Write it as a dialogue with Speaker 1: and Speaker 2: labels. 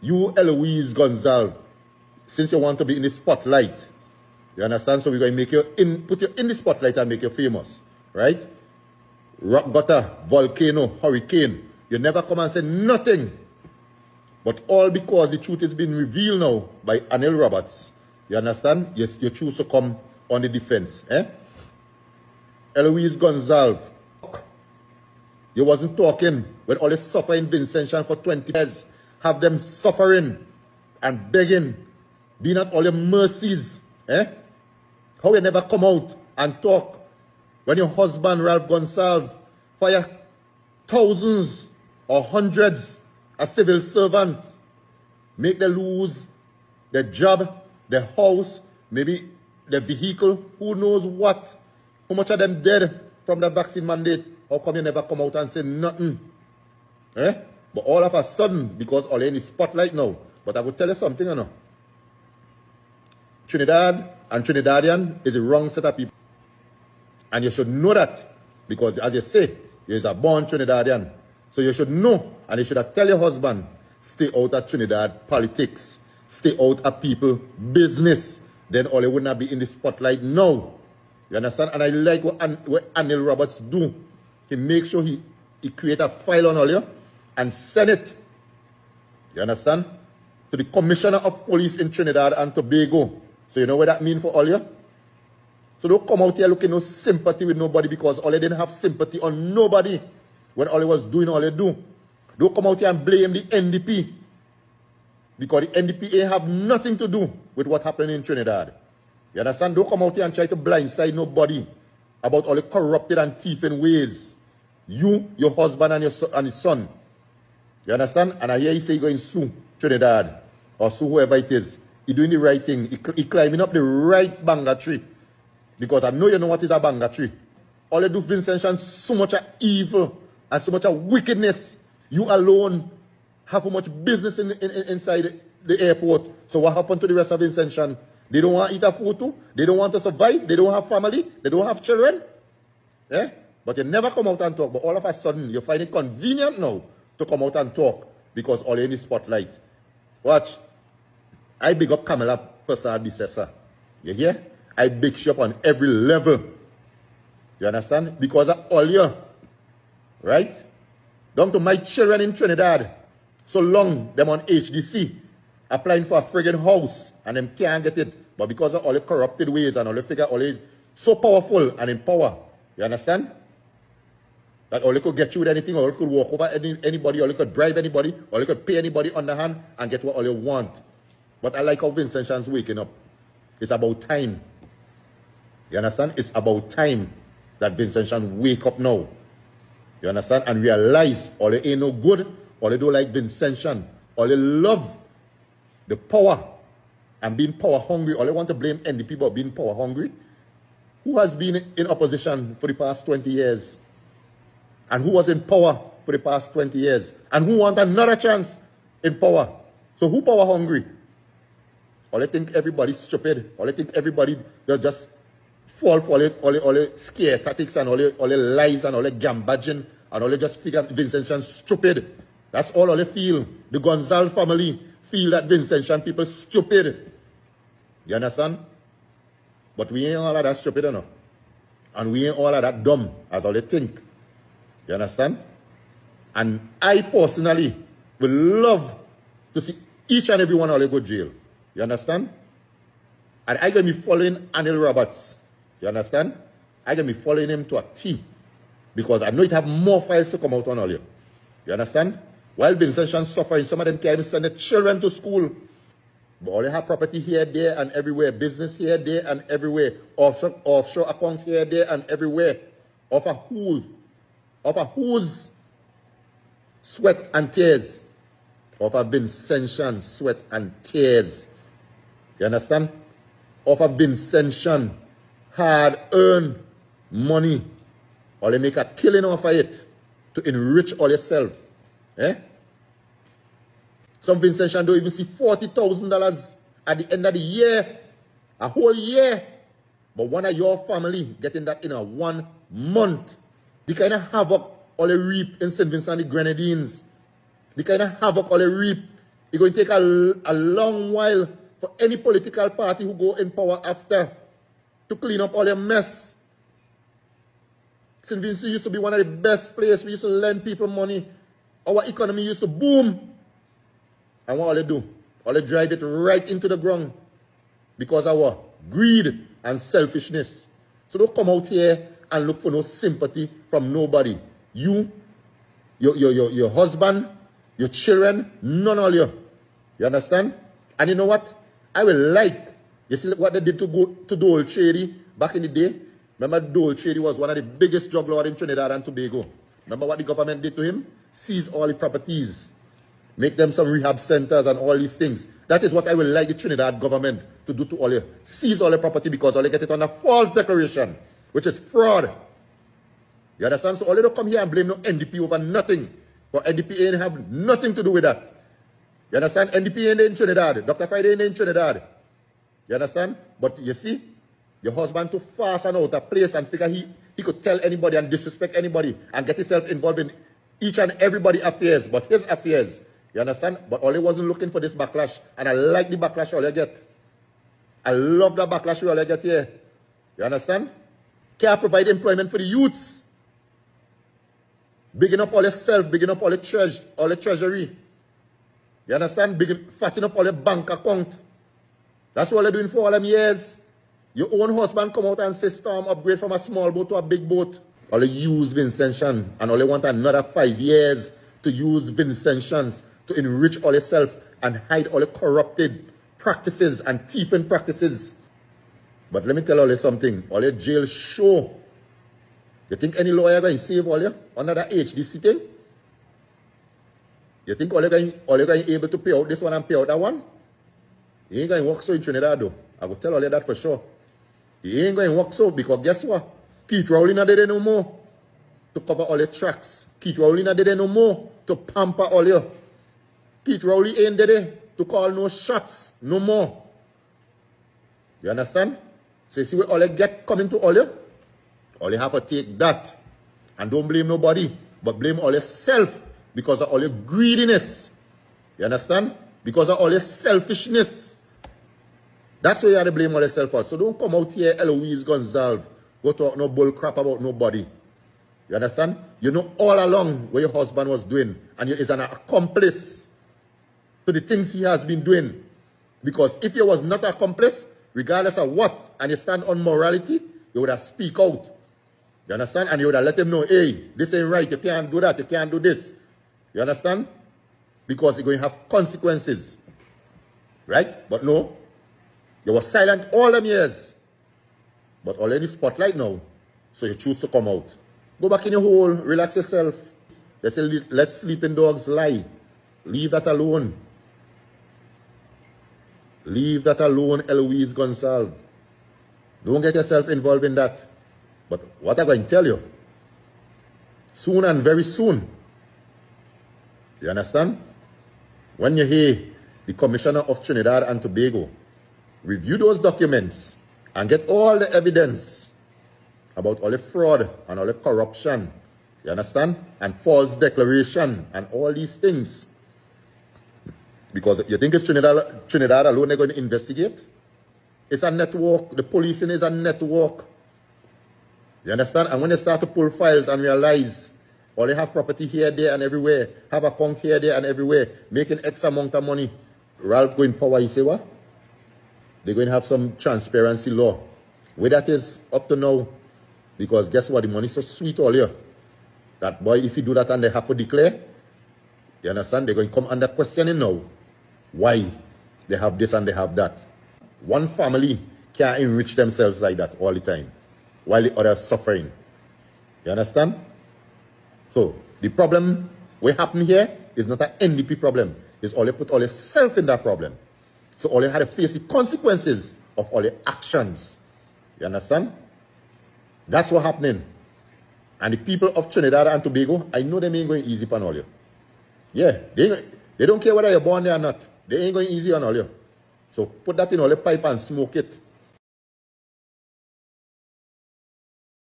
Speaker 1: You, Eloise Gonzalves, since you want to be in the spotlight, you understand? So we're going to make you put you in the spotlight and make you famous, right? Rock gutter, volcano, hurricane. You never come and say nothing. But all because the truth is being revealed now by Anil Roberts. You understand? Yes, you choose to come on the defense. Eloise Gonzalves, you wasn't talking when all the suffering Vincentian for 20 years. Have them suffering and begging. Being at all your mercies. How you never come out and talk when your husband, Ralph Gonzalves, fire thousands or hundreds a civil servant, make them lose their job, their house, maybe their vehicle, who knows what. How much of them dead from the vaccine mandate? How come you never come out and say nothing? But all of a sudden, because all in the spotlight now, but I will tell you something, you know. Trinidad and Trinidadian is the wrong set of people. And you should know that. Because as you say, you're a born Trinidadian. So you should know, and you should tell your husband, stay out of Trinidad politics. Stay out of people business. Then all would not be in the spotlight now. You understand? And I like what Anil Roberts do. He makes sure he create a file on all you and send it. You understand? To the Commissioner of Police in Trinidad and Tobago. So you know what that means for all you? So don't come out here looking no sympathy with nobody because all didn't have sympathy on nobody when all was doing all they do. Don't come out here and blame the NDP because the NDP ain't have nothing to do with what happened in Trinidad. You understand? Don't come out here and try to blindside nobody about all the corrupted and thieving ways. You, your husband, and your son. You understand? And I hear you say you're going to sue Trinidad or sue whoever it is. He's doing the right thing. He climbing up the right banga tree. Because I know you know what is a banga tree. All you do, Vincentians, so much of evil and so much of wickedness. You alone have so much business inside the airport. So what happened to the rest of Vincentian? They don't want to eat a food too. They don't want to survive. They don't have family. They don't have children. But you never come out and talk. But all of a sudden, you find it convenient now to come out and talk because all in the spotlight. Watch. I big up Kamala Persad Bissessa. You hear? I big you up on every level. You understand? Because of all you. Right? Down to my children in Trinidad. So long them on HDC applying for a friggin' house and them can't get it. But because of all the corrupted ways and all the figure all the so powerful and in power. You understand? That all they could get you with anything, or they could walk over anybody, or they could bribe anybody, or they could pay anybody on the hand and get what all you want. But I like how Vincentian's waking up. It's about time. You understand? It's about time that Vincentian wake up now. You understand? And realize all they ain't no good, all they don't like Vincentian, all they love the power and being power hungry. All they want to blame NDP about being power hungry. Who has been in opposition for the past 20 years? And who was in power for the past 20 years? And who want another chance in power? So who power hungry? All they think everybody's stupid. All they think everybody they'll just fall for all the scare tactics and all the lies and all the gambaging and all they just figure Vincentian's stupid. That's all they feel. The Gonzalves family feel that Vincentian people stupid. You understand? But we ain't all of that stupid enough. And we ain't all of that dumb as all they think. You understand? And I personally would love to see each and every one of them go to jail. You understand? And I'm going to be following Anil Roberts. You understand? I'm going to be following him to a T. Because I know it have more files to come out on all you. You understand? While Vincentians suffering, some of them can't even send their children to school. But all they have property here, there, and everywhere. Business here, there, and everywhere. Offshore accounts here, there, and everywhere. Of whose sweat and tears? Of a Vincentian sweat and tears. You understand? Of a Vincentian hard-earned money. Or they make a killing off of it to enrich all yourself. Some Vincentian don't even see $40,000 at the end of the year. A whole year. But one of your family getting that in a 1 month. The kind of havoc all they reap in St. Vincent The Grenadines. The kind of havoc all they reap It's going to take a long while for any political party who go in power after to clean up all your mess. St. Vincent used to be one of the best places. We used to lend people money. Our economy used to boom. And what all they do? All they drive it right into the ground because of our greed and selfishness. So don't come out here and look for no sympathy from nobody. You, your husband, your children, none of you. You understand? And you know what? I will like, you see what they did to Dole Trady back in the day? Remember Dole Trady was one of the biggest drug lords in Trinidad and Tobago. Remember what the government did to him? Seize all the properties. Make them some rehab centers and all these things. That is what I will like the Trinidad government to do to all you. Seize all the property because all they get it on a false declaration, which is fraud. You understand? So all they don't come here and blame no NDP over nothing. But NDP ain't have nothing to do with that. You understand? NDP ain't in Trinidad. Dr. Friday ain't in Trinidad. You understand? But you see, your husband too fast and out of place and figure he could tell anybody and disrespect anybody and get himself involved in each and everybody's affairs, but his affairs. You understand? But all he wasn't looking for this backlash. And I like the backlash all you get. I love the backlash we all get here. You understand? Can't provide employment for the youths. Bigging up all yourself, bigging up all the treasury. You understand? Fatting up all your bank account. That's what they're doing for all them years. Your own husband come out and say, Storm, upgrade from a small boat to a big boat. All they use Vincentian and all they want another 5 years to use Vincentians to enrich all yourself and hide all the corrupted practices and thieving practices. But let me tell all you something. All your jail show. You think any lawyer going to save all you under that HDC thing? You think all you're going to be able to pay out this one and pay out that one? You ain't going to work so in Trinidad though. I will tell all you that for sure. You ain't going to work so because guess what? Keith Rowling not there no more to cover all your tracks. Keith Rowling not there no more to pamper all you. Keith Rowling ain't there to call no shots no more. You understand? So you see what all you get coming to all you? All you have to take that. And don't blame nobody, but blame all yourself because of all your greediness. You understand? Because of all your selfishness. That's where you have to blame all yourself for. So don't come out here, Eloise, Gonzalves, go talk no bull crap about nobody. You understand? You know all along what your husband was doing, and you is an accomplice to the things he has been doing. Because if you was not an accomplice, regardless of what, and you stand on morality, you would have speak out. You understand? And you would have let him know, hey, this ain't right, you can't do that, you can't do this. You understand? Because you're going to have consequences. Right? But no. You were silent all them years. But already spotlight now. So you choose to come out. Go back in your hole, relax yourself. They say, let sleeping dogs lie. Leave that alone. Leave that alone, Eloise Gonzalves. Don't get yourself involved in that. But what I'm going to tell you, soon and very soon, you understand? When you hear the Commissioner of Trinidad and Tobago review those documents and get all the evidence about all the fraud and all the corruption, you understand? And false declaration and all these things. Because you think it's Trinidad alone they're going to investigate? It's a network. The policing is a network. You understand? And when they start to pull files and realize all they have property here, there, and everywhere, have account here, there, and everywhere, making X amount of money, Ralph going power, you say what? They're going to have some transparency law. Where that is up to now, because guess what? The money is so sweet all here. That boy, if you do that and they have to declare, you understand? They're going to come under questioning now. Why they have this and they have that. One family can't enrich themselves like that all the time, while the others suffering. You understand? So, the problem what happened here is not an NDP problem. It's all you put all yourself in that problem. So all you had to face the consequences of all your actions. You understand? That's what's happening. And the people of Trinidad and Tobago, I know they ain't going easy on all you. Yeah, they don't care whether you're born there or not. They ain't going easy on all you. So put that in all your pipe and smoke it.